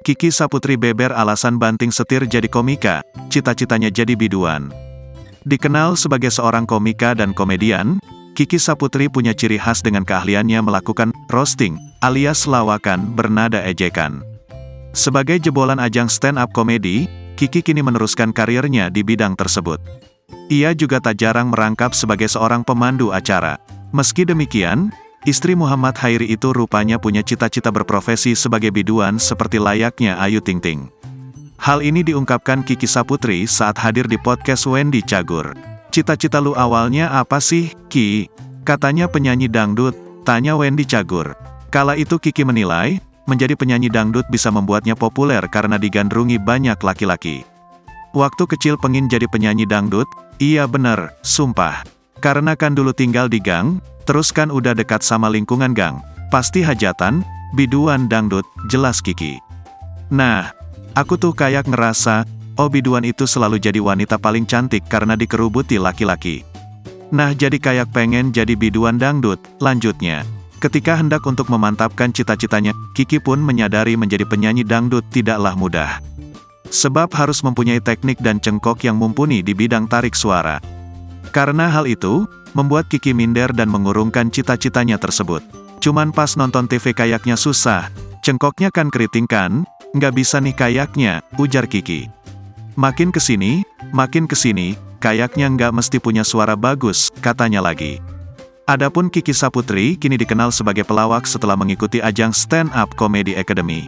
Kiki Saputri beber alasan banting setir jadi komika, cita-citanya jadi biduan. Dikenal sebagai seorang komika dan komedian, Kiki Saputri punya ciri khas dengan keahliannya melakukan roasting, alias lawakan bernada ejekan. Sebagai jebolan ajang stand-up komedi, Kiki kini meneruskan karirnya di bidang tersebut. Ia juga tak jarang merangkap sebagai seorang pemandu acara. Meski demikian, istri Muhammad Hairi itu rupanya punya cita-cita berprofesi sebagai biduan seperti layaknya Ayu Ting Ting. Hal ini diungkapkan Kiki Saputri saat hadir di podcast Wendy Cagur. "Cita-cita lu awalnya apa sih, Ki?" Katanya penyanyi dangdut, tanya Wendy Cagur. Kala itu Kiki menilai, menjadi penyanyi dangdut bisa membuatnya populer karena digandrungi banyak laki-laki. "Waktu kecil pengin jadi penyanyi dangdut, iya bener, sumpah. Karena kan dulu tinggal di gang, terus kan udah dekat sama lingkungan gang. Pasti hajatan, biduan dangdut, jelas Kiki. Nah, aku tuh kayak ngerasa, oh biduan itu selalu jadi wanita paling cantik karena dikerubuti laki-laki. Nah jadi kayak pengen jadi biduan dangdut," lanjutnya. Ketika hendak untuk memantapkan cita-citanya, Kiki pun menyadari menjadi penyanyi dangdut tidaklah mudah. Sebab harus mempunyai teknik dan cengkok yang mumpuni di bidang tarik suara. Karena hal itu, membuat Kiki minder dan mengurungkan cita-citanya tersebut. "Cuman pas nonton TV kayaknya susah, cengkoknya kan keriting kan, nggak bisa nih kayaknya," ujar Kiki. Makin kesini, kayaknya nggak mesti punya suara bagus," katanya lagi. Adapun Kiki Saputri kini dikenal sebagai pelawak setelah mengikuti ajang Stand Up Comedy Academy.